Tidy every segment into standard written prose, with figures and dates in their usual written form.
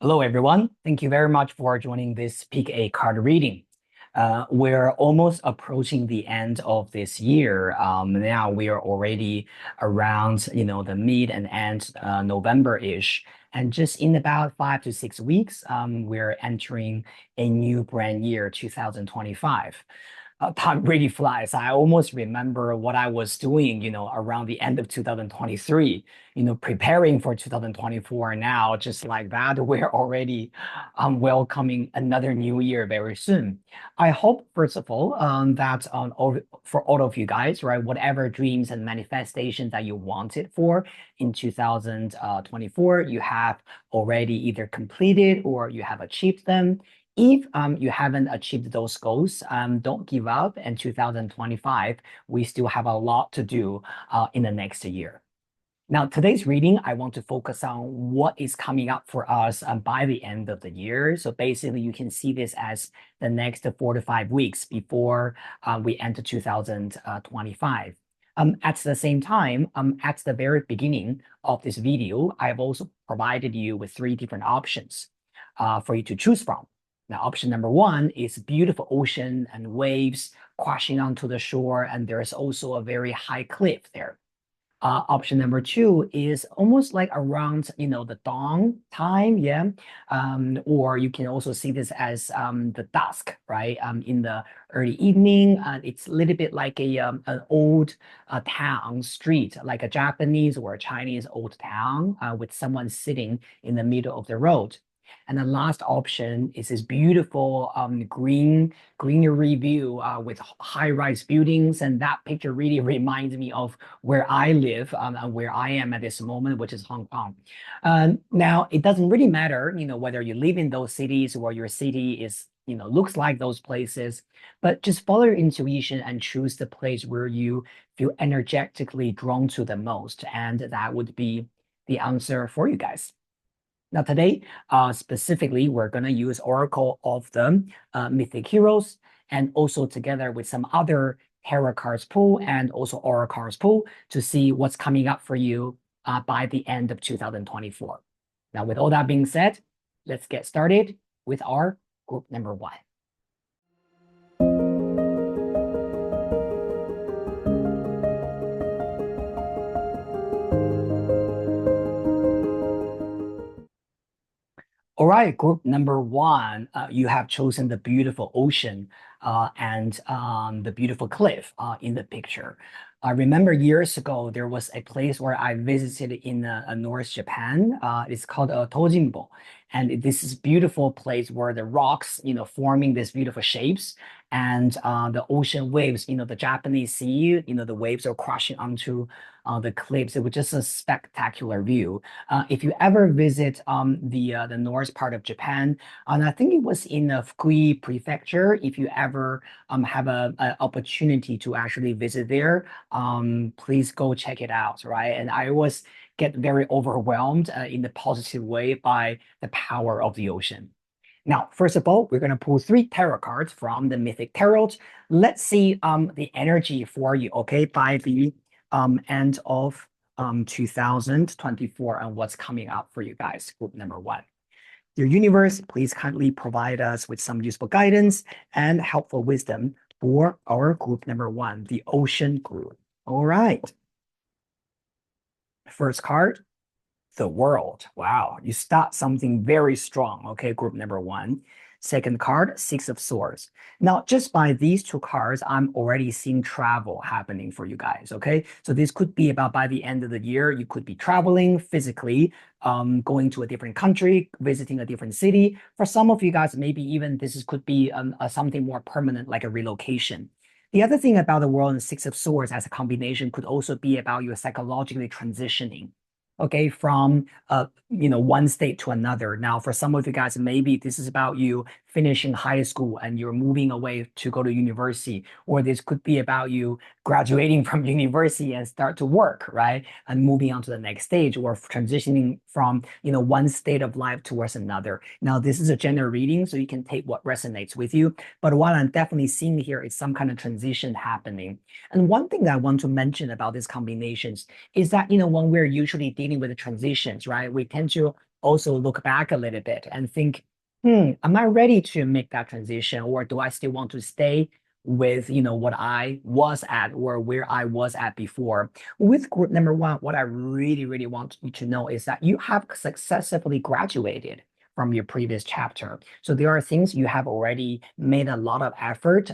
Hello, everyone. Thank you very much for joining this Peak A card reading. We're almost approaching the end of this year. Now we are already around, the mid and end November-ish. And just in about 5 to 6 weeks, we're entering a new brand year, 2025. Time really flies. I almost remember what I was doing, around the end of 2023, preparing for 2024 now, just like that, we're already welcoming another new year very soon. I hope, first of all, that for all of you guys, right, whatever dreams and manifestations that you wanted for in 2024, you have already either completed or you have achieved them. If you haven't achieved those goals, don't give up. In 2025, we still have a lot to do in the next year. Now, today's reading, I want to focus on what is coming up for us by the end of the year. So basically, you can see this as the next 4 to 5 weeks before we enter 2025. At the same time, at the very beginning of this video, I've also provided you with 3 different options for you to choose from. Now, option number 1 is beautiful ocean and waves crashing onto the shore, and there's also a very high cliff there. Option number 2 is almost like around, the dawn time, yeah. Or you can also see this as the dusk, right? In the early evening, it's a little bit like an old town street, like a Japanese or a Chinese old town with someone sitting in the middle of the road. And the last option is this beautiful greenery view with high-rise buildings. And that picture really reminds me of where I live and where I am at this moment, which is Hong Kong. Now, it doesn't really matter, whether you live in those cities or your city is, looks like those places, but just follow your intuition and choose the place where you feel energetically drawn to the most. And that would be the answer for you guys. Now today, specifically, we're going to use Oracle of the Mythic Heroes, and also together with some other tarot cards pool and also Oracle cards pool to see what's coming up for you by the end of 2024. Now, with all that being said, let's get started with our group number 1. All right, group number 1, you have chosen the beautiful ocean and the beautiful cliff in the picture. I remember years ago, there was a place where I visited in North Japan. It's called Tojinbo. And this is beautiful place where the rocks, forming these beautiful shapes, and the ocean waves, the Japanese sea, the waves are crashing onto the cliffs. It was just a spectacular view. If you ever visit the north part of Japan, and I think it was in Fukui Prefecture, if you ever have an opportunity to actually visit there, please go check it out, right? And I always get very overwhelmed in the positive way by the power of the ocean. Now, first of all, we're going to pull 3 tarot cards from the Mythic Tarot. Let's see the energy for you, okay, by the end of 2024 and what's coming up for you guys, group number 1. Dear universe, please kindly provide us with some useful guidance and helpful wisdom for our group number 1, the ocean group. All right. First card, the world. Wow, you start something very strong, okay, group number 1. Second card, 6 of Swords. Now, just by these 2 cards, I'm already seeing travel happening for you guys, okay? So this could be about by the end of the year, you could be traveling physically, going to a different country, visiting a different city. For some of you guys, maybe even could be something more permanent, like a relocation. The other thing about the world and 6 of Swords as a combination could also be about you psychologically transitioning, okay, from one state to another. Now, for some of you guys, maybe this is about you finishing high school and you're moving away to go to university, or this could be about you graduating from university and start to work, right? And moving on to the next stage, or transitioning from, one state of life towards another. Now, this is a general reading, so you can take what resonates with you. But what I'm definitely seeing here is some kind of transition happening. And one thing that I want to mention about these combinations is that, when we're usually dealing with the transitions, right, we tend to also look back a little bit and think, am I ready to make that transition, or do I still want to stay with, what I was at or where I was at before? With group number one, what I really, really want you to know is that you have successfully graduated from your previous chapter. So there are things you have already made a lot of effort.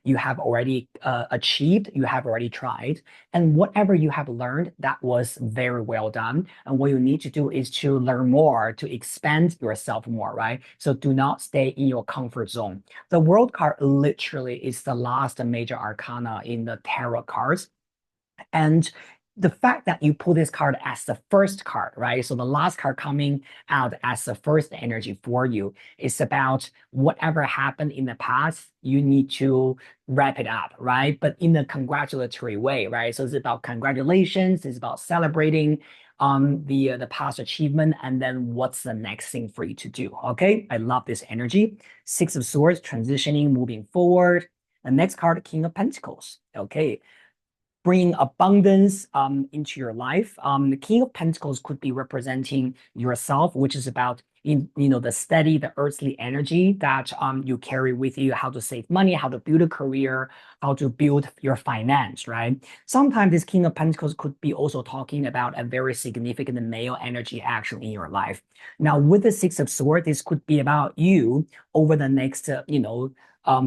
You have already achieved, you have already tried. And whatever you have learned, that was very well done. And what you need to do is to learn more, to expand yourself more, right? So do not stay in your comfort zone. The world card literally is the last major arcana in the tarot cards. And the fact that you pull this card as the first card, right? So the last card coming out as the first energy for you is about whatever happened in the past, you need to wrap it up, right? But in a congratulatory way, right? So it's about congratulations, it's about celebrating the past achievement, and then what's the next thing for you to do. Okay, I love this energy. Six of Swords, transitioning, moving forward. The next card, King of Pentacles. Okay, bringing abundance into your life. The King of Pentacles could be representing yourself, which is about the steady, the earthly energy that you carry with you, how to save money, how to build a career, how to build your finance, right? Sometimes this King of Pentacles could be also talking about a very significant male energy action in your life. Now, with the Six of Swords, this could be about you over the next,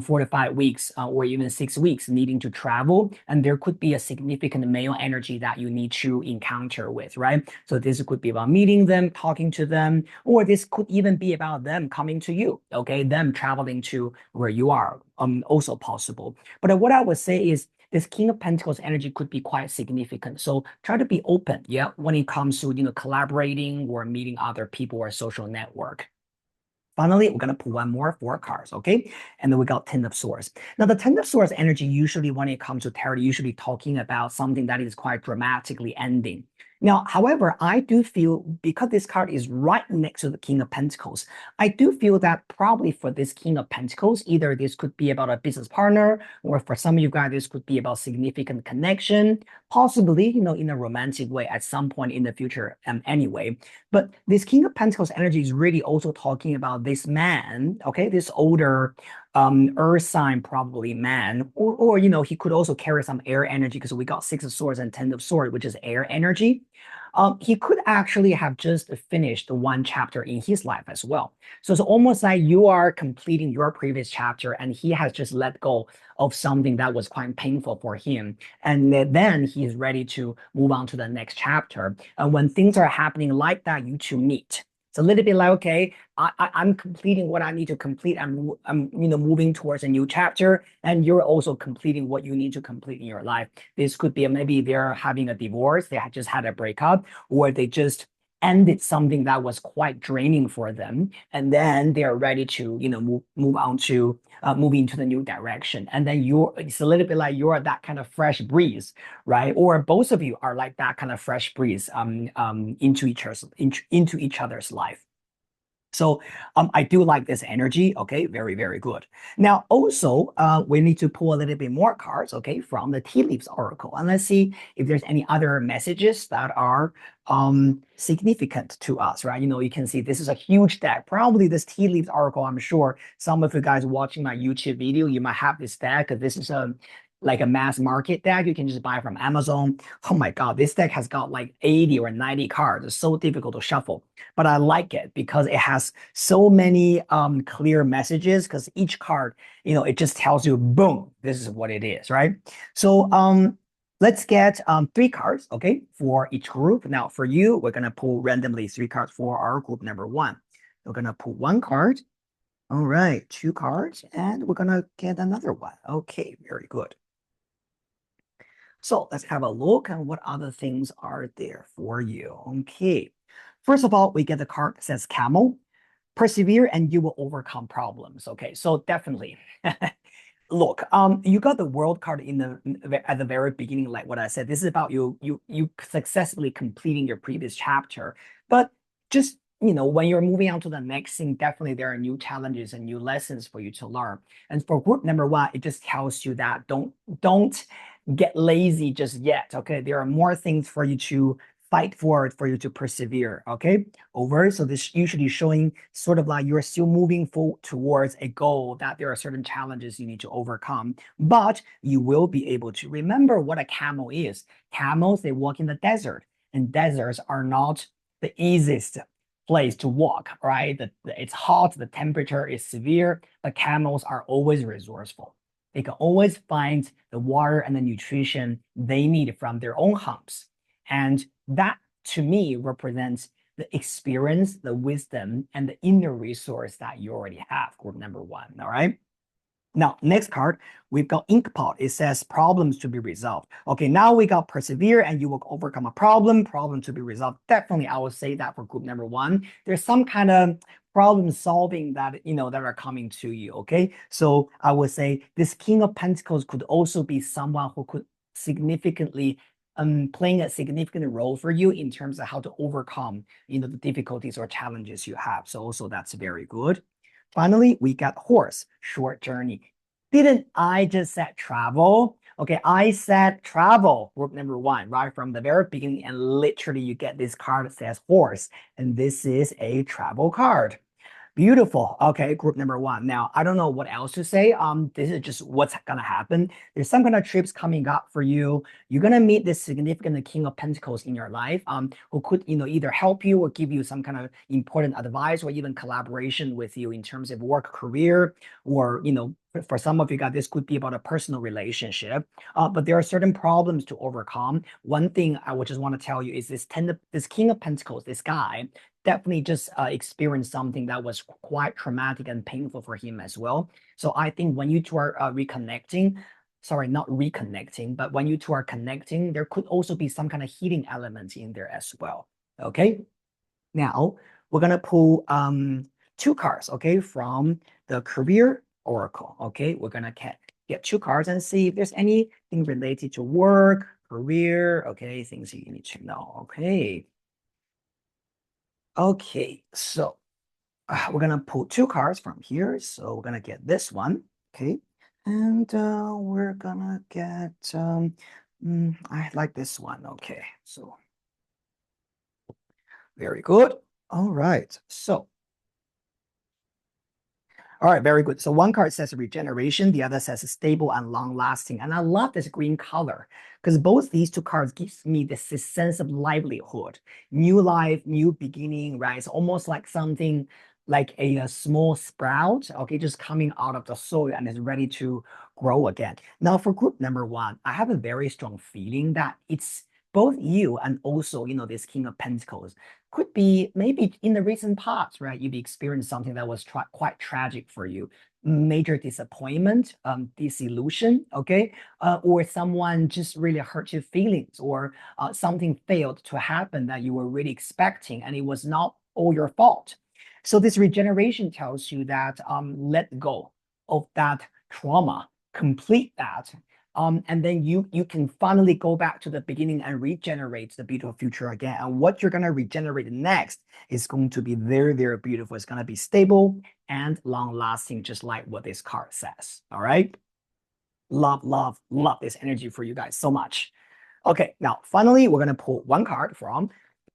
4 to 5 weeks or even 6 weeks needing to travel. And there could be a significant male energy that you need to encounter with, right? So this could be about meeting them, talking to them, or this could even be about them coming to you, okay? Them traveling to where you are, also possible. But what I would say is this King of Pentacles energy could be quite significant. So try to be open, yeah, when it comes to, collaborating or meeting other people or social network. Finally, we're going to pull one more, 4 cards, okay? And then we got Ten of Swords. Now, the Ten of Swords energy, usually when it comes to tarot, usually talking about something that is quite dramatically ending. Now, however, I do feel because this card is right next to the King of Pentacles, I do feel that probably for this King of Pentacles, either this could be about a business partner, or for some of you guys, this could be about significant connection, possibly, in a romantic way at some point in the future, anyway. But this King of Pentacles energy is really also talking about this man, okay, this older earth sign probably man, or he could also carry some air energy because we got Six of Swords and Ten of Swords, which is air energy. He could actually have just finished one chapter in his life as well. So it's almost like you are completing your previous chapter and he has just let go of something that was quite painful for him. And then he is ready to move on to the next chapter. And when things are happening like that, you two meet. It's a little bit like, okay, I'm completing what I need to complete. I'm moving towards a new chapter, and you're also completing what you need to complete in your life. This could be maybe they're having a divorce, they had just had a breakup, or they just ended something that was quite draining for them, and then they're ready to move on to move into the new direction. And then it's a little bit like you're that kind of fresh breeze, right? Or both of you are like that kind of fresh breeze into each other's life. So I do like this energy. Okay, very, very good. Now, also, we need to pull a little bit more cards, okay, from the Tea Leaves Oracle. And let's see if there's any other messages that are significant to us, right? You can see this is a huge deck. Probably this Tea Leaves Oracle, I'm sure some of you guys watching my YouTube video, you might have this deck because this is like a mass market deck. You can just buy from Amazon. Oh my God, this deck has got like 80 or 90 cards. It's so difficult to shuffle, but I like it because it has so many clear messages because each card, it just tells you, boom, this is what it is, right? So let's get 3 cards, okay, for each group. Now for you, we're gonna pull randomly 3 cards for our group number 1. We're gonna pull 1 card. All right, 2 cards, and we're gonna get another one. Okay, very good. So let's have a look at what other things are there for you. Okay. First of all, we get the card that says camel. Persevere and you will overcome problems. Okay, so definitely. Look, you got the world card at the very beginning, like what I said. This is about you successfully completing your previous chapter. But just when you're moving on to the next thing, definitely there are new challenges and new lessons for you to learn. And for group number 1, it just tells you that don't get lazy just yet. Okay, there are more things for you to fight for you to persevere. Okay, over. So this usually showing sort of like you're still moving towards a goal, that there are certain challenges you need to overcome, but you will be able to. Remember what a camel is. Camels, they walk in the desert, and deserts are not the easiest place to walk, right? It's hot, the temperature is severe, but camels are always resourceful. They can always find the water and the nutrition they need from their own humps. And that, to me, represents the experience, the wisdom, and the inner resource that you already have, group number one. All right. Now, next card, we've got ink pot. It says problems to be resolved. Okay, now we got persevere and you will overcome a problem to be resolved. Definitely, I would say that for group number one. There's some kind of problem solving that, that are coming to you, okay? So I would say this King of Pentacles could also be someone who could significantly playing a significant role for you in terms of how to overcome, the difficulties or challenges you have. So also that's very good. Finally, we got horse, short journey. Didn't I just said travel? Okay, I said travel, group number one, right from the very beginning. And literally you get this card that says horse. And this is a travel card. Beautiful. Okay, group number one. Now, I don't know what else to say. This is just what's gonna happen. There's some kind of trips coming up for you. You're gonna meet this significant King of Pentacles in your life, who could, either help you or give you some kind of important advice or even collaboration with you in terms of work, career, or for some of you guys, this could be about a personal relationship. But there are certain problems to overcome. One thing I would just want to tell you is this King of Pentacles, this guy, definitely just experienced something that was quite traumatic and painful for him as well. So I think when you two are reconnecting, sorry, not reconnecting, but when you two are connecting, there could also be some kind of healing element in there as well. Okay. Now we're gonna pull two cards, okay, from the career oracle. Okay, we're gonna get two cards and see if there's anything related to work, career, okay, things you need to know. Okay. Okay, so we're gonna pull two cards from here. So we're gonna get this one, okay, and we're gonna get I like this one. Okay, so very good. All right, so all right, very good. So one card says regeneration, the other says stable and long lasting. And I love this green color because both these two cards gives me this sense of livelihood, new life, new beginning, right? It's almost like something like a small sprout, okay, just coming out of the soil and is ready to grow again. Now for group number one, I have a very strong feeling that it's both you and also, this King of Pentacles could be maybe in the recent past, right? You've experienced something that was quite tragic for you, major disappointment, disillusion, okay? Or someone just really hurt your feelings, or something failed to happen that you were really expecting, and it was not all your fault. So this regeneration tells you that let go of that trauma, complete that, and then you can finally go back to the beginning and regenerate the beautiful future again. And what you're gonna regenerate next is going to be very, very beautiful. It's gonna be stable and long lasting, just like what this card says. All right. Love, love, love this energy for you guys so much. Okay, now finally, we're gonna pull one card from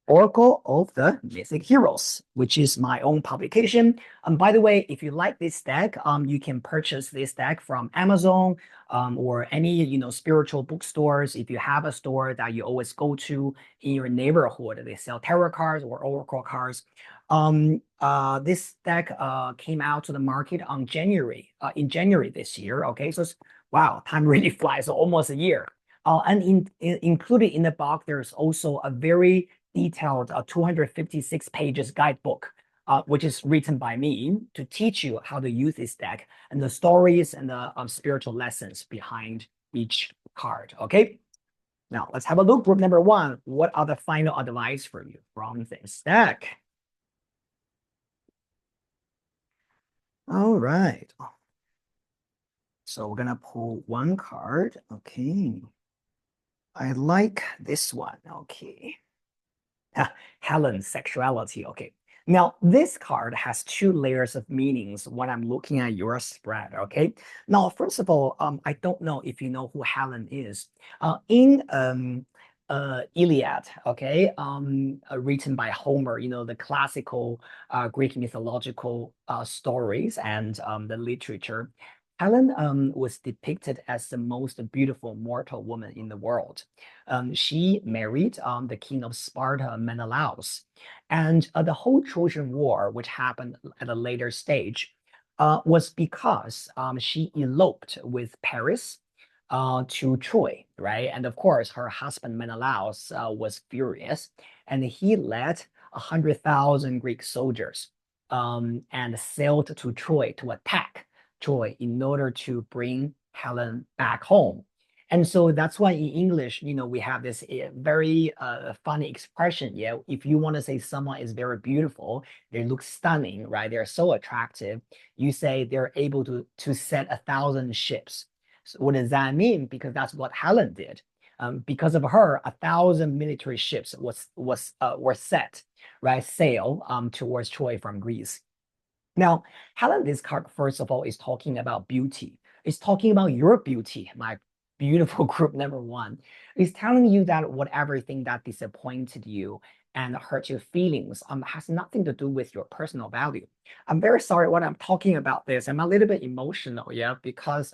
Oracle of the Mythic Heroes, which is my own publication. By the way, if you like this deck, you can purchase this deck from Amazon or any spiritual bookstores. If you have a store that you always go to in your neighborhood, they sell tarot cards or oracle cards. This deck came out to the market on in January this year. Okay, so wow, time really flies. So almost a year. And included in the box, there's also a very detailed 256 pages guidebook, which is written by me to teach you how to use this deck and the stories and the spiritual lessons behind each card. Okay, now let's have a look. Group number one, what are the final advice for you from this deck? All right. So we're gonna pull one card. Okay. I like this one. Okay. Helen's sexuality. Okay. Now, this card has two layers of meanings when I'm looking at your spread. Okay. Now, first of all, I don't know if you know who Helen is. In Iliad, okay, written by Homer, the classical Greek mythological stories and the literature. Helen was depicted as the most beautiful mortal woman in the world. She married the king of Sparta, Menelaus, and the whole Trojan War, which happened at a later stage, was because she eloped with Paris to Troy, right? And of course, her husband Menelaus was furious, and he led 100,000 Greek soldiers and sailed to Troy to attack Troy in order to bring Helen back home. And so that's why in English, we have this very funny expression. Yeah, if you want to say someone is very beautiful, they look stunning, right? They're so attractive. You say they're able to set 1,000 ships. So what does that mean? Because that's what Helen did. Because of her, 1,000 military ships were set, right, sail towards Troy from Greece. Now, Helen, this card, first of all, is talking about beauty. It's talking about your beauty, my beautiful group number one. It's telling you that whatever thing that disappointed you and hurt your feelings has nothing to do with your personal value. I'm very sorry when I'm talking about this. I'm a little bit emotional, yeah, because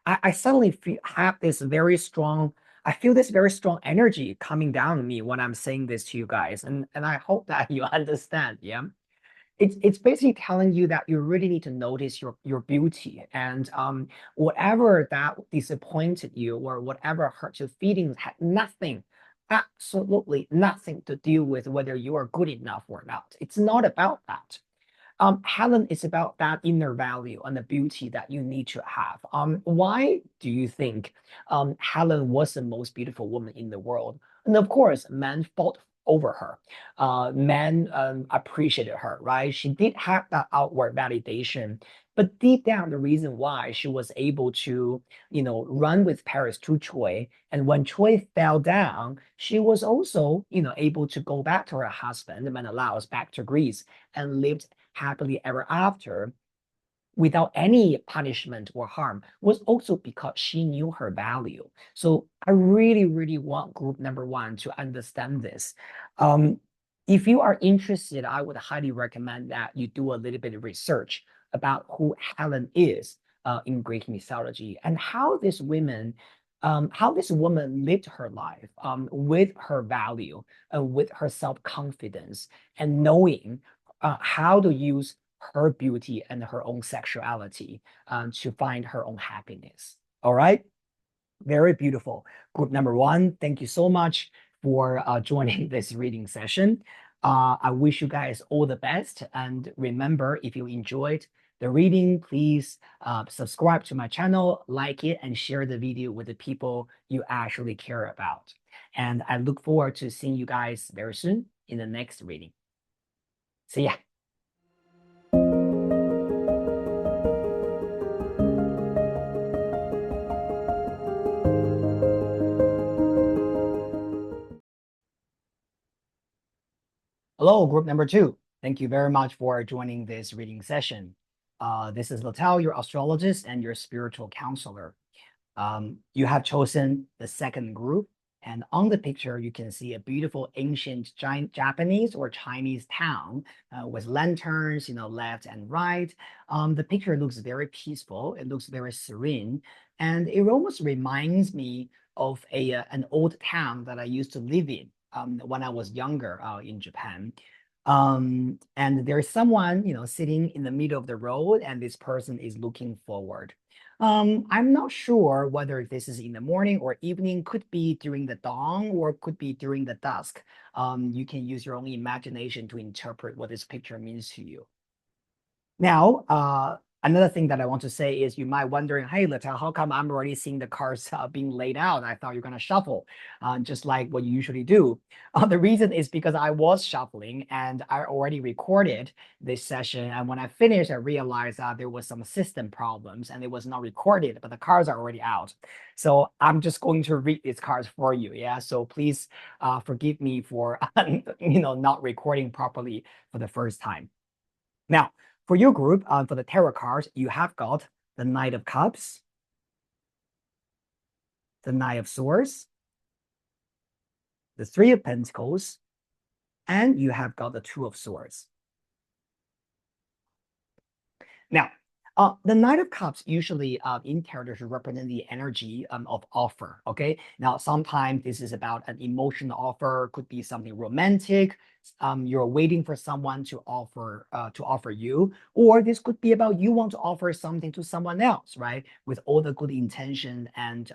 I suddenly have this very strong, I feel this very strong energy coming down on me when I'm saying this to you guys. And I hope that you understand. Yeah. It's basically telling you that you really need to notice your beauty and whatever that disappointed you or whatever hurt your feelings had nothing, absolutely nothing to do with whether you are good enough or not. It's not about that. Helen is about that inner value and the beauty that you need to have. Why do you think Helen was the most beautiful woman in the world? And of course, men fought over her. Men appreciated her, right? She did have that outward validation, but deep down, the reason why she was able to, run with Paris to Troy, and when Troy fell down, she was also, able to go back to her husband, Menelaus, back to Greece, and lived happily ever after without any punishment or harm was also because she knew her value. So I really, really want group number one to understand this. Um, if you are interested, I would highly recommend that you do a little bit of research about who Helen is in Greek mythology and how this woman lived her life with her value, with her self-confidence, and knowing how to use her beauty and her own sexuality to find her own happiness. All right. Very beautiful. Group number one, thank you so much for joining this reading session. I wish you guys all the best. And remember, if you enjoyed the reading, please subscribe to my channel, like it, and share the video with the people you actually care about. And I look forward to seeing you guys very soon in the next reading. See ya. Hello, group number two. Thank you very much for joining this reading session. This is Letao, your astrologist and your spiritual counselor. You have chosen the second group, and on the picture, you can see a beautiful ancient giant Japanese or Chinese town with lanterns, left and right. The picture looks very peaceful. It looks very serene, and it almost reminds me of an old town that I used to live in when I was younger in Japan. And there's someone, sitting in the middle of the road, and this person is looking forward. I'm not sure whether this is in the morning or evening, could be during the dawn or could be during the dusk. You can use your own imagination to interpret what this picture means to you. Now, another thing that I want to say is you might wondering, hey, Lita, how come I'm already seeing the cards being laid out? I thought you're going to shuffle, just like what you usually do. The reason is because I was shuffling and I already recorded this session. And when I finished, I realized there was some system problems and it was not recorded, but the cards are already out. So I'm just going to read these cards for you. Yeah. So please forgive me for, not recording properly for the first time. Now, for your group, for the tarot cards, you have got the Knight of Cups, the Knight of Swords, the Three of Pentacles, and you have got the Two of Swords. Now, the Knight of Cups usually in tarot should represent the energy of offer. Okay. Now, sometimes this is about an emotional offer, could be something romantic. You're waiting for someone to offer you, or this could be about you want to offer something to someone else, right? With all the good intention and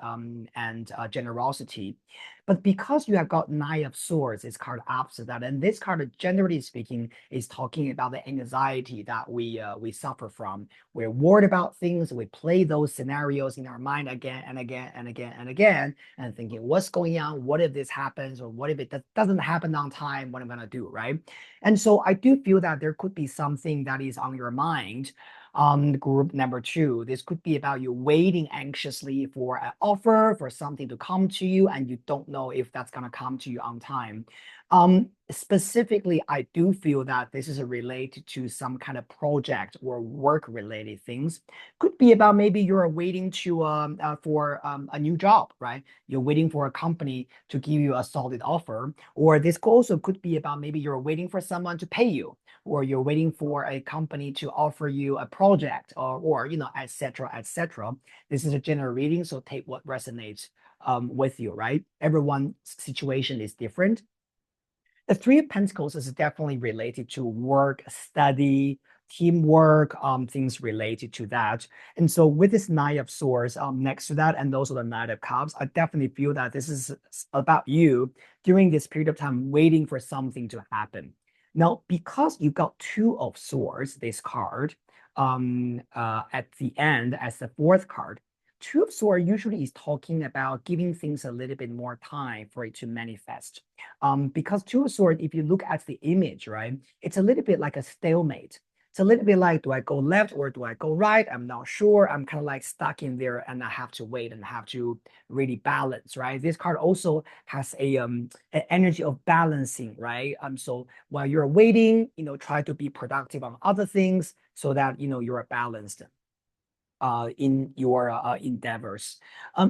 generosity. But because you have got Nine of Swords, it's card opposite that, and this card, generally speaking, is talking about the anxiety that we suffer from. We're worried about things. We play those scenarios in our mind again and again and again and again, and thinking, what's going on? What if this happens? Or what if it doesn't happen on time? What am I going to do, right? And so I do feel that there could be something that is on your mind. Group number two, this could be about you waiting anxiously for an offer, for something to come to you, and you don't know if that's going to come to you on time. Specifically, I do feel that this is related to some kind of project or work related things. Could be about maybe you're waiting for a new job, right? You're waiting for a company to give you a solid offer, or this also could be about maybe you're waiting for someone to pay you, or you're waiting for a company to offer you a project, or et cetera, et cetera. This is a general reading, so take what resonates with you, right? Everyone's situation is different. The Three of Pentacles is definitely related to work, study, teamwork, things related to that. And so with this Nine of Swords next to that, and also the Knight of Cups, I definitely feel that this is about you during this period of time waiting for something to happen. Now, because you got Two of Swords, this card, at the end as the fourth card, Two of Swords usually is talking about giving things a little bit more time for it to manifest. Because Two of Swords, if you look at the image, right, it's a little bit like a stalemate. It's a little bit like, do I go left or do I go right? I'm not sure. I'm kind of like stuck in there and I have to wait and have to really balance, right? This card also has an energy of balancing, right? So while you're waiting, try to be productive on other things so that, you're balanced in your endeavors.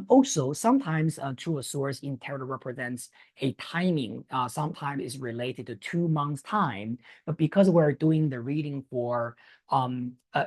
Also, sometimes Two of Swords in tarot represents a timing. Sometimes it's related to 2 months time, but because we're doing the reading for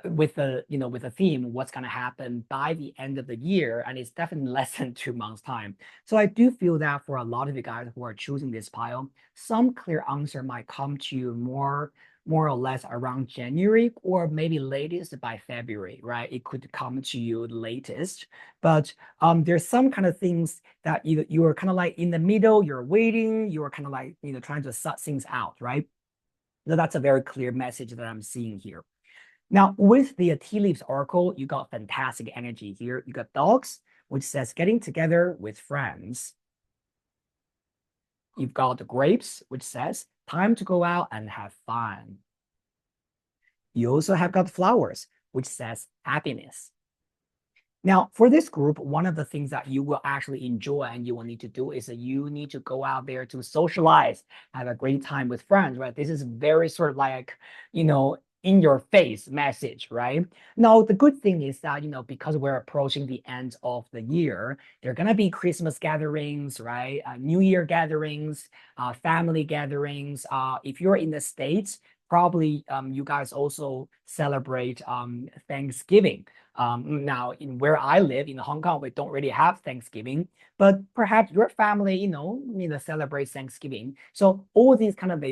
with the theme, what's going to happen by the end of the year, and it's definitely less than 2 months time. So I do feel that for a lot of you guys who are choosing this pile, some clear answer might come to you more or less around January, or maybe latest by February, right? It could come to you latest, but there's some kind of things that you're kind of like in the middle, you're waiting, you're kind of like, trying to sort things out, right? So that's a very clear message that I'm seeing here. Now, with the Tea Leaves Oracle, you got fantastic energy here. You got dogs, which says getting together with friends. You've got the grapes, which says time to go out and have fun. You also have got flowers, which says happiness. Now, for this group, one of the things that you will actually enjoy and you will need to do is that you need to go out there to socialize, have a great time with friends, right? This is very sort of like, in your face message, right? Now, the good thing is that, because we're approaching the end of the year, there are going to be Christmas gatherings, right? New Year gatherings, family gatherings. If you're in the States, probably you guys also celebrate Thanksgiving. Now, in where I live in Hong Kong, we don't really have Thanksgiving, but perhaps your family, celebrates Thanksgiving. So all these kind of,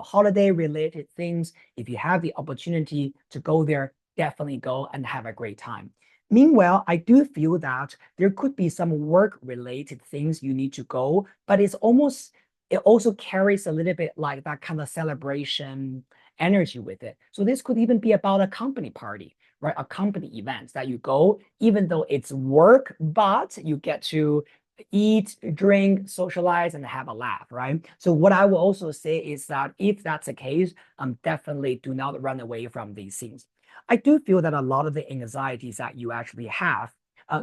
holiday related things, if you have the opportunity to go there, definitely go and have a great time. Meanwhile, I do feel that there could be some work related things you need to go, but it also carries a little bit like that kind of celebration energy with it. So this could even be about a company party, right? A company event that you go, even though it's work, but you get to eat, drink, socialize, and have a laugh, right? So what I will also say is that if that's the case, definitely do not run away from these things. I do feel that a lot of the anxieties that you actually have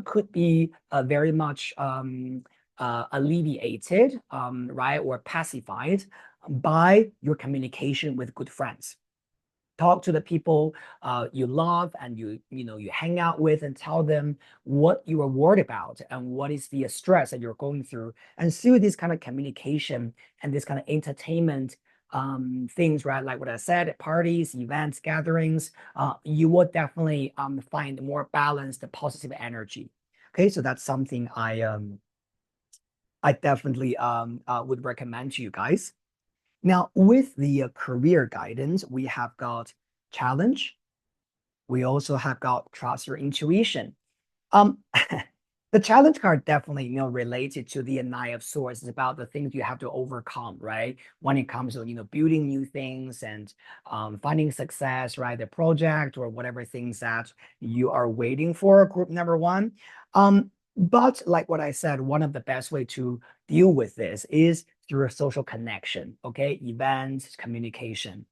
could be very much alleviated, right, or pacified by your communication with good friends. talk to the people you love and you hang out with, and tell them what you are worried about and what is the stress that you're going through. And through this kind of communication and this kind of entertainment things, right? Like what I said, parties, events, gatherings, you will definitely find more balanced, positive energy. Okay, so that's something I definitely would recommend to you guys. Now, with the career guidance, we have got challenge. We also have got trust your intuition. Um, the challenge card definitely, related to the Nine of Swords. It's about the things you have to overcome, right? When it comes to, building new things and finding success, right? The project or whatever things that you are waiting for, group number one. But like what I said, one of the best way to deal with this is through a social connection, okay? Events, communication.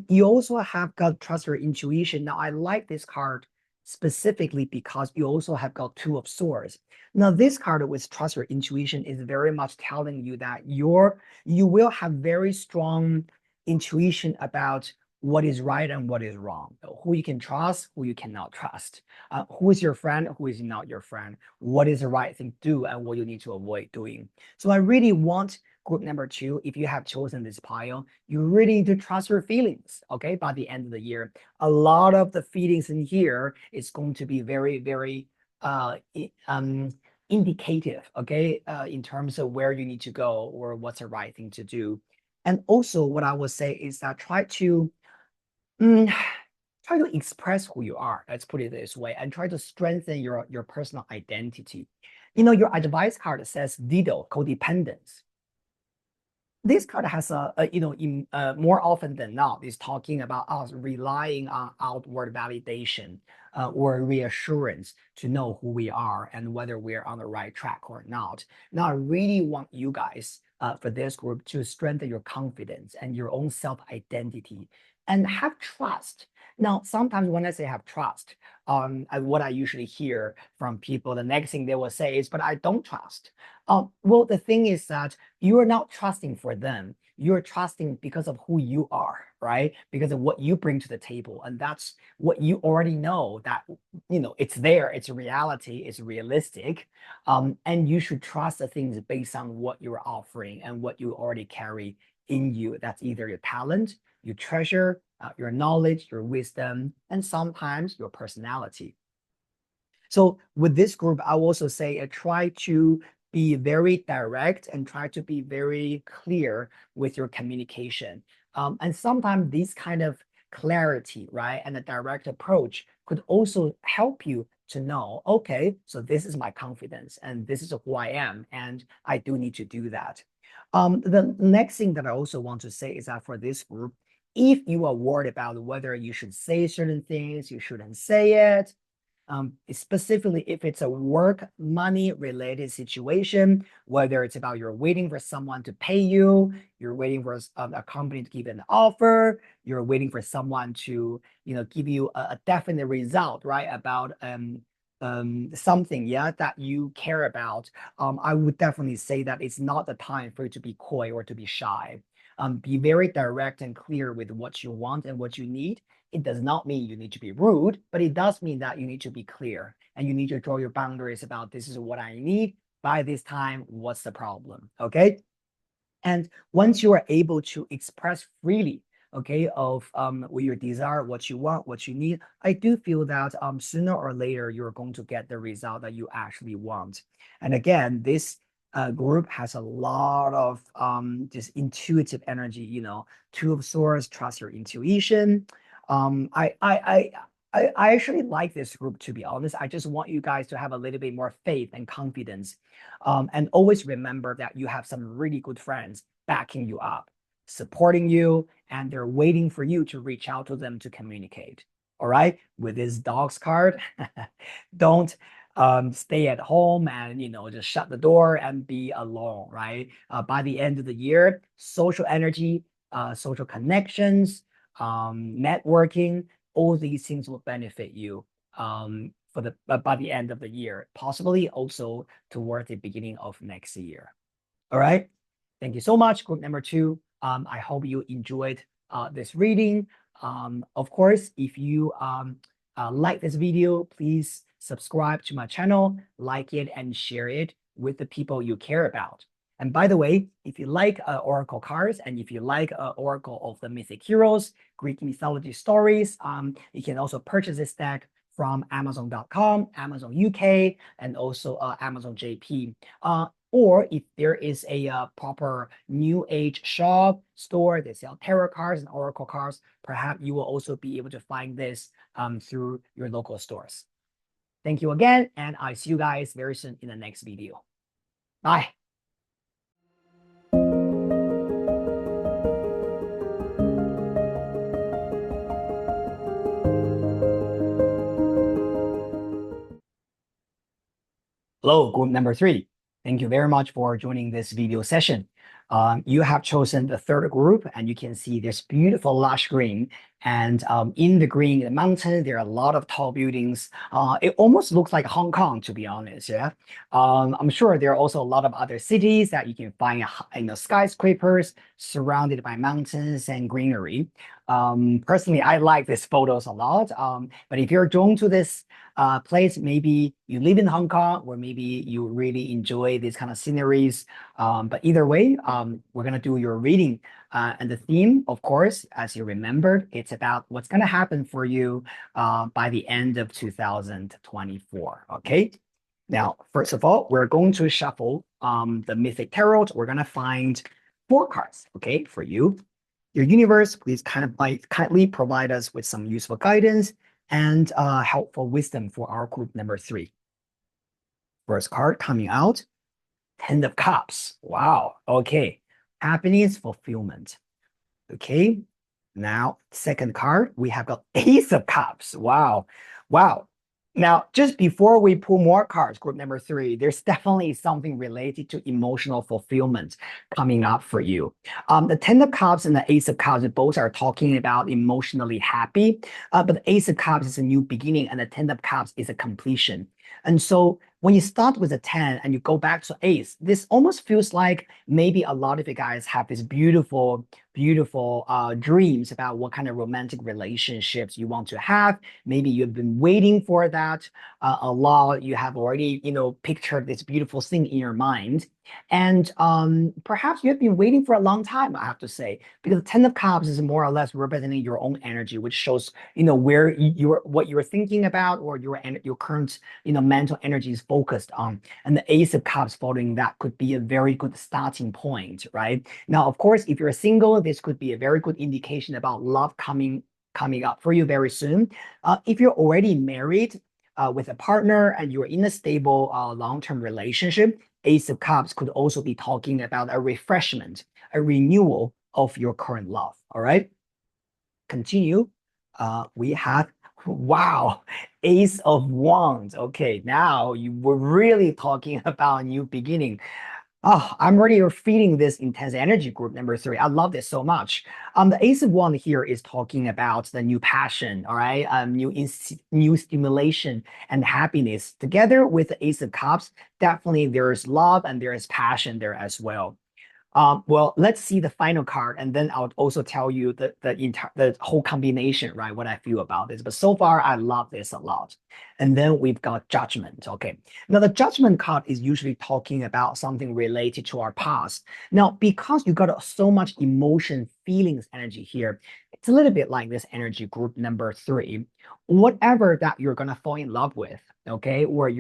You also have got trust your intuition. Now, I like this card specifically because you also have got Two of Swords. Now, this card with trust your intuition is very much telling you that you will have very strong intuition about what is right and what is wrong, who you can trust, who you cannot trust, who is your friend, who is not your friend, what is the right thing to do, and what you need to avoid doing. So I really want group number two, if you have chosen this pile, you really need to trust your feelings, okay? By the end of the year, a lot of the feelings in here is going to be very, very indicative, okay? In terms of where you need to go or what's the right thing to do. And also what I would say is that mm, try to express who you are. Let's put it this way, and try to strengthen your personal identity. Your advice card says Dido, codependence. This card has more often than not is talking about us relying on outward validation or reassurance to know who we are and whether we're on the right track or not. Now, I really want you guys for this group to strengthen your confidence and your own self-identity and have trust. Now, sometimes when I say have trust, what I usually hear from people, the next thing they will say is, but I don't trust. Well, the thing is that you are not trusting for them. You're trusting because of who you are, right? Because of what you bring to the table. And that's what you already know that, it's there, it's a reality, it's realistic. And you should trust the things based on what you're offering and what you already carry in you. That's either your talent, your treasure, your knowledge, your wisdom, and sometimes your personality. So with this group, I will also say try to be very direct and try to be very clear with your communication. And sometimes these kind of clarity, right, and a direct approach could also help you to know, okay, so this is my confidence and this is who I am, and I do need to do that. The next thing that I also want to say is that for this group, if you are worried about whether you should say certain things, you shouldn't say it, specifically if it's a work money related situation, whether it's about you're waiting for someone to pay you, you're waiting for a company to give an offer, you're waiting for someone to give you a definite result, right, about something, yeah, that you care about. I would definitely say that it's not the time for you to be coy or to be shy. Be very direct and clear with what you want and what you need. It does not mean you need to be rude, but it does mean that you need to be clear and you need to draw your boundaries about this is what I need by this time. What's the problem? Okay. And once you are able to express freely, okay, of what your desire, what you want, what you need, I do feel that sooner or later you're going to get the result that you actually want. And again, this group has a lot of just intuitive energy, Two of Swords, trust your intuition. I actually like this group, to be honest. I just want you guys to have a little bit more faith and confidence. And always remember that you have some really good friends backing you up, supporting you, and they're waiting for you to reach out to them to communicate. All right. With this dogs card, don't stay at home and just shut the door and be alone, right? By the end of the year, social energy, social connections, networking, all these things will benefit you by the end of the year, possibly also toward the beginning of next year. All right. Thank you so much, group number two. I hope you enjoyed this reading. Of course, if you like this video, please subscribe to my channel, like it, and share it with the people you care about. And by the way, if you like Oracle cards and if you like Oracle of the Mythic Heroes, Greek mythology stories, you can also purchase this deck from Amazon.com, Amazon UK, and also Amazon JP. Or if there is a proper New Age shop store that sell tarot cards and Oracle cards, perhaps you will also be able to find this through your local stores. Thank you again, and I'll see you guys very soon in the next video. Bye. Hello, group number 3. Thank you very much for joining this video session. You have chosen the third group, and you can see this beautiful lush green. And in the green, the mountain, there are a lot of tall buildings. It almost looks like Hong Kong, to be honest. Yeah. I'm sure there are also a lot of other cities that you can find, skyscrapers surrounded by mountains and greenery. Personally, I like these photos a lot. But if you're drawn to this place, maybe you live in Hong Kong, or maybe you really enjoy these kind of sceneries. But either way, we're going to do your reading. And the theme, of course, as you remembered, it's about what's going to happen for you by the end of 2024. Okay. Now, first of all, we're going to shuffle the Mythic Tarot. We're going to find 4 cards, okay, for you. Your universe, please kindly provide us with some useful guidance and helpful wisdom for our group number 3. First card coming out, 10 of Cups. Wow. Okay. Happiness, fulfillment. Okay. Now, second card, we have got Ace of Cups. Wow. Wow. Now, just before we pull more cards, group number 3, there's definitely something related to emotional fulfillment coming up for you. The 10 of Cups and the Ace of Cups, both are talking about emotionally happy, but the Ace of Cups is a new beginning and the 10 of Cups is a completion. And so when you start with a 10 and you go back to Ace, this almost feels like maybe a lot of you guys have this beautiful dreams about what kind of romantic relationships you want to have. Maybe you've been waiting for that a lot. You have already, pictured this beautiful thing in your mind. And perhaps you have been waiting for a long time, I have to say, because the 10 of Cups is more or less representing your own energy, which shows, where what you're thinking about, or your current, mental energy is focused on. And the Ace of Cups following that could be a very good starting point, right? Now, of course, if you're single, this could be a very good indication about love coming up for you very soon. If you're already married with a partner and you're in a stable long-term relationship, Ace of Cups could also be talking about a refreshment, a renewal of your current love. All right. Continue. We have, wow, Ace of Wands. Okay, now you were really talking about a new beginning. Oh, I'm already feeling this intense energy, group number 3. I love this so much. The Ace of Wands here is talking about the new passion, all right? New stimulation and happiness. Together with the Ace of Cups, definitely there is love and there is passion there as well. Well, let's see the final card, and then I'll also tell you the whole combination, right? What I feel about this. But so far, I love this a lot. And then we've got Judgment. Okay. Now the Judgment card is usually talking about something related to our past. Now, because you got so much emotion, feelings, energy here, it's a little bit like this energy group number 3. Whatever that you're gonna fall in love with, okay, or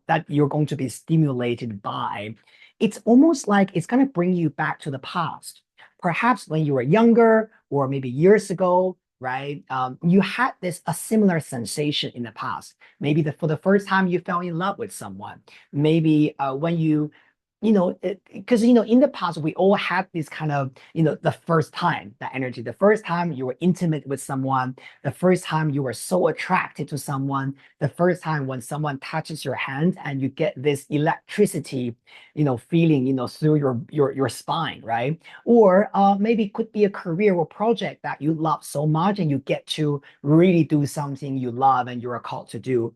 that you're going to be stimulated by, it's almost like it's going to bring you back to the past. Perhaps when you were younger or maybe years ago, right? You had a similar sensation in the past. Maybe for the first time you fell in love with someone. Maybe when you because in the past we all had this kind of the first time, that energy, the first time you were intimate with someone, the first time you were so attracted to someone, the first time when someone touches your hand and you get this electricity feeling through your spine, right? Or maybe it could be a career or project that you love so much and you get to really do something you love and you're called to do.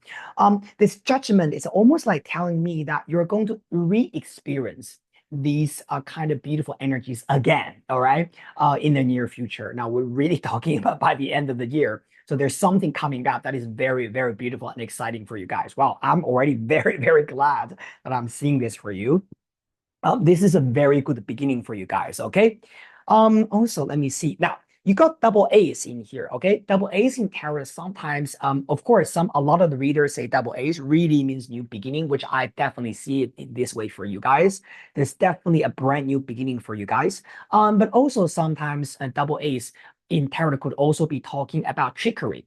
This Judgment is almost like telling me that you're going to re-experience these kind of beautiful energies again, all right, in the near future. Now we're really talking about by the end of the year. So there's something coming up that is very, very beautiful and exciting for you guys. Well, I'm already very, very glad that I'm seeing this for you. This is a very good beginning for you guys, okay? Also, let me see. Now, you got double A's in here, okay? Double A's in tarot sometimes, of course, a lot of the readers say double A's really means new beginning, which I definitely see it in this way for you guys. There's definitely a brand new beginning for you guys. But also sometimes double A's in tarot could also be talking about trickery.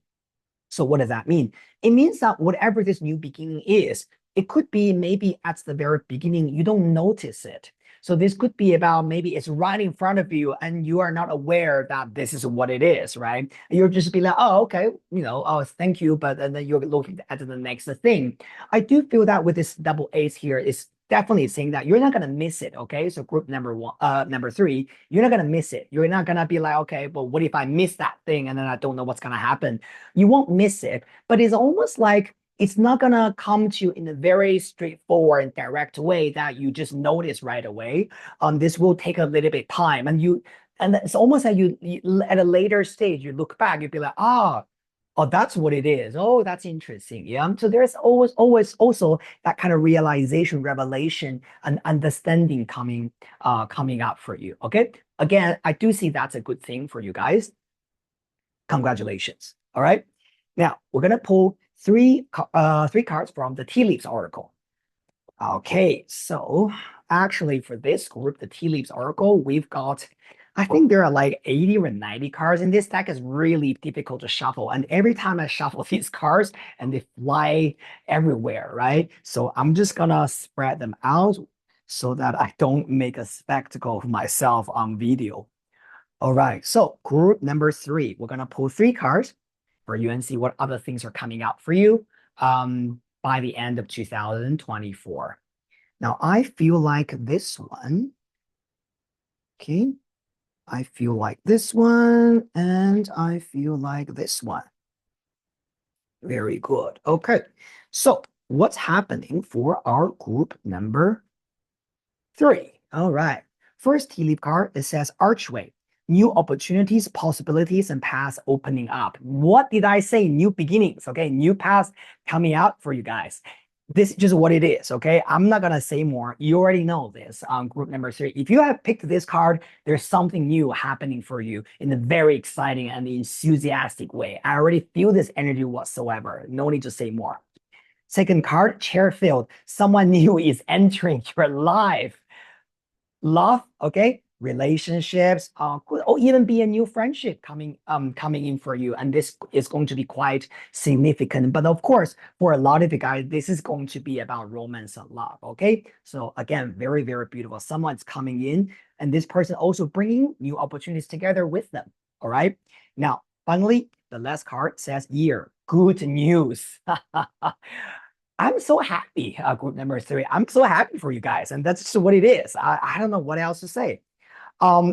So what does that mean? It means that whatever this new beginning is, it could be maybe at the very beginning, you don't notice it. So this could be about maybe it's right in front of you and you are not aware that this is what it is, right? You're just be like, oh, okay, oh, thank you. But and then you're looking at the next thing. I do feel that with this double Ace here is definitely saying that you're not gonna miss it. Okay. So group number three, you're not gonna miss it. You're not gonna be like, okay, but what if I miss that thing and then I don't know what's gonna happen? You won't miss it, but it's almost like it's not gonna come to you in a very straightforward and direct way that you just notice right away. This will take a little bit time, and it's almost like you at a later stage you look back, you'd be like, oh, that's what it is. Oh, that's interesting. Yeah. So there's always also that kind of realization, revelation, and understanding coming up for you. Okay. Again, I do see that's a good thing for you guys. Congratulations. All right. Now we're gonna pull three cards from the Tea Leaves Oracle. Okay, so actually for this group, the Tea Leaves Oracle, we've got, I think there are like 80 or 90 cards in this deck. Is really difficult to shuffle. And every time I shuffle these cards and they fly everywhere, right? So I'm just gonna spread them out so that I don't make a spectacle of myself on video. All right, so group number three, we're gonna pull three cards for you and see what other things are coming out for you by the end of 2024. Now, I feel like this one, okay, I feel like this one, and I feel like this one. Very good. Okay, so what's happening for our group number three? All right. First tea leaf card, it says archway. New opportunities, possibilities, and paths opening up. What did I say? New beginnings. Okay, new paths coming out for you guys. This is just what it is. Okay, I'm not gonna say more. You already know this on group number three. If you have picked this card, there's something new happening for you in a very exciting and enthusiastic way. I already feel this energy whatsoever. No need to say more. Second card, chair filled. Someone new is entering your life. Love, okay, relationships, could or even be a new friendship coming in for you, and this is going to be quite significant. But of course, for a lot of you guys, this is going to be about romance and love. Okay, so again, very, very beautiful. Someone's coming in, and this person also bringing new opportunities together with them. All right, now finally, the last card says year. Good news. I'm so happy, group number three. I'm so happy for you guys, and that's just what it is. I don't know what else to say.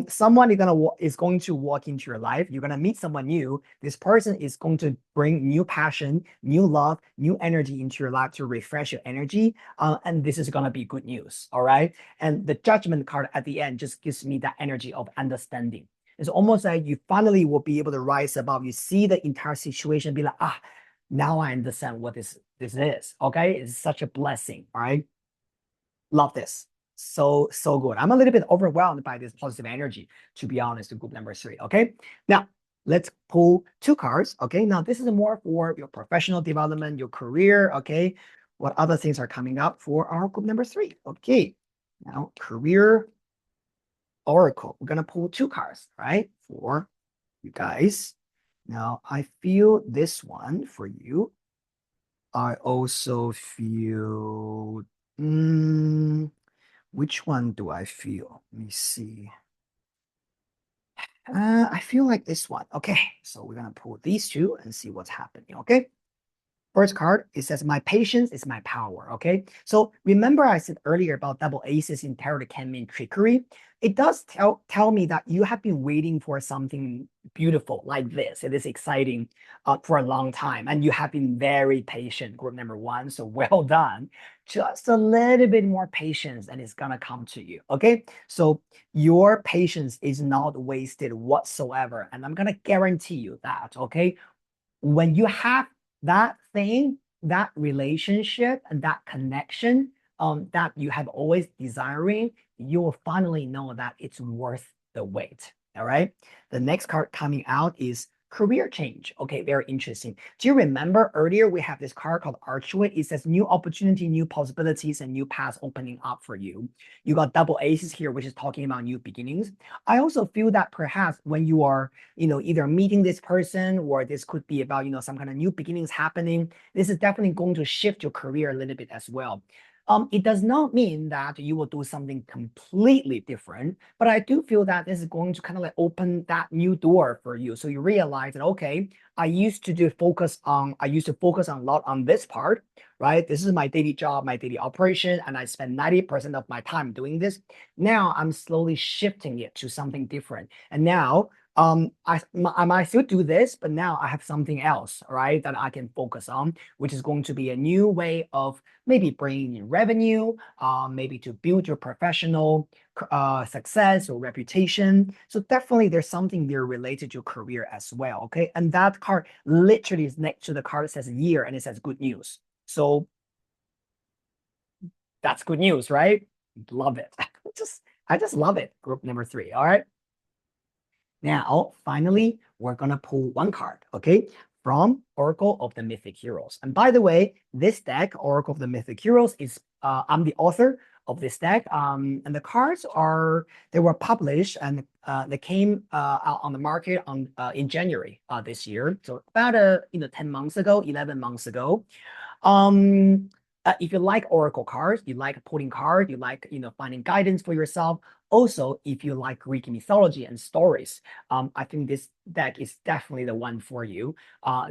Someone is going to walk into your life. You're gonna meet someone new. This person is going to bring new passion, new love, new energy into your life to refresh your energy. And this is gonna be good news. All right. And the judgment card at the end just gives me that energy of understanding. It's almost like you finally will be able to rise above. You see the entire situation, be like, now I understand what this is. Okay, it's such a blessing. All right, love this. So good. I'm a little bit overwhelmed by this positive energy, to be honest, to group number three. Okay, now let's pull two cards. Okay, now this is more for your professional development, your career. Okay, what other things are coming up for our group number three? Okay, now career oracle. We're gonna pull two cards, right, for you guys. Now I feel this one for you. I also feel, which one do I feel? Let me see. I feel like this one. Okay, so we're gonna pull these two and see what's happening. Okay. First card, it says, my patience is my power. Okay. So remember I said earlier about double aces in tarot can mean trickery. It does tell me that you have been waiting for something beautiful like this. It is exciting for a long time. And you have been very patient, group number one. So well done. Just a little bit more patience and it's going to come to you. Okay. So your patience is not wasted whatsoever. And I'm going to guarantee you that. Okay. When you have that thing, that relationship, and that connection that you have always desiring, you will finally know that it's worth the wait. All right. The next card coming out is career change. Okay, very interesting. Do you remember earlier we have this card called Archway? It says new opportunity, new possibilities, and new paths opening up for you. You got double aces here, which is talking about new beginnings. I also feel that perhaps when you are, either meeting this person or this could be about, some kind of new beginnings happening, this is definitely going to shift your career a little bit as well. It does not mean that you will do something completely different, but I do feel that this is going to kind of like open that new door for you. So you realize that, okay, I used to focus on a lot on this part, right? This is my daily job, my daily operation, and I spend 90% of my time doing this. Now I'm slowly shifting it to something different. And now I might still do this, but now I have something else, right, that I can focus on, which is going to be a new way of maybe bringing in revenue, maybe to build your professional success or reputation. So definitely there's something there related to your career as well, okay? And that card literally is next to the card that says year and it says good news. So that's good news, right? Love it. I just love it. Group number three, all right? Now, finally, we're going to pull one card, okay, from Oracle of the Mythic Heroes. And by the way, this deck, Oracle of the Mythic Heroes, is I'm the author of this deck. And the cards they were published and they came out on the market in January this year. So about 10 months ago, 11 months ago. If you like Oracle cards, you like pulling cards, you like finding guidance for yourself. Also, if you like Greek mythology and stories, I think this deck is definitely the one for you.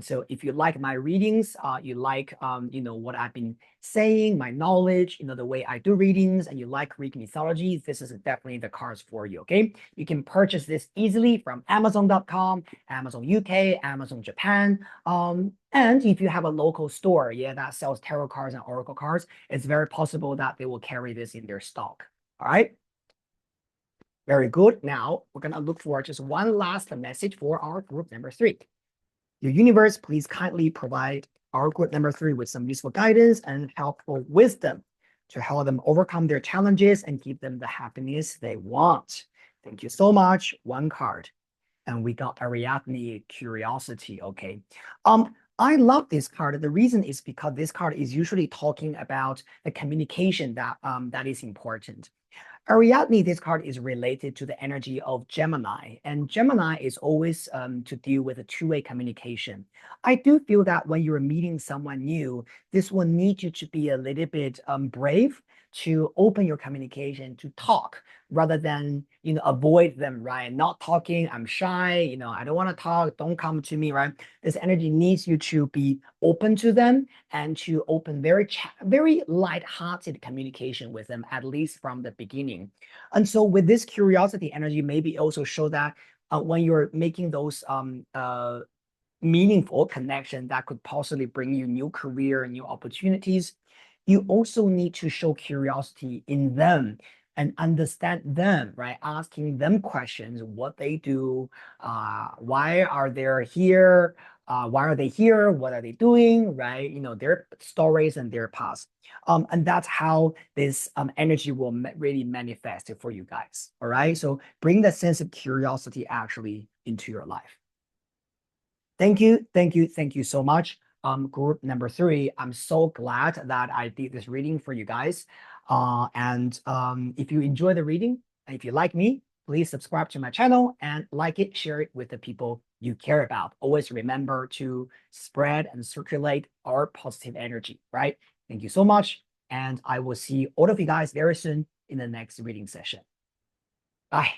So if you like my readings, you like what I've been saying, my knowledge, the way I do readings, and you like Greek mythology, this is definitely the cards for you. Okay, you can purchase this easily from Amazon.com, Amazon UK, Amazon Japan. And if you have a local store, that sells tarot cards and oracle cards, it's very possible that they will carry this in their stock. All right. Very good. Now we're going to look for just one last message for our group number three. Your universe, please kindly provide our group number three with some useful guidance and helpful wisdom to help them overcome their challenges and give them the happiness they want. Thank you so much. One card. And we got Ariadne Curiosity. Okay. I love this card. The reason is because this card is usually talking about the communication that is important. Ariadne, this card is related to the energy of Gemini, and Gemini is always to deal with a two-way communication. I do feel that when you're meeting someone new, this will need you to be a little bit brave to open your communication, to talk rather than avoid them, right? Not talking, I'm shy, I don't want to talk, don't come to me, right? This energy needs you to be open to them and to open very light-hearted communication with them, at least from the beginning. And so with this curiosity energy, maybe also show that when you're making those meaningful connection that could possibly bring you new career and new opportunities, you also need to show curiosity in them and understand them, right? Asking them questions, what they do, why are they here, why are they here, what are they doing, right? Their stories and their past. And that's how this energy will really manifest for you guys, all right? So bring that sense of curiosity actually into your life. Thank you, thank you, thank you so much. Group number three, I'm so glad that I did this reading for you guys. And if you enjoy the reading, and if you like me, please subscribe to my channel and like it, share it with the people you care about. Always remember to spread and circulate our positive energy, right? Thank you so much. And I will see all of you guys very soon in the next reading session. Bye.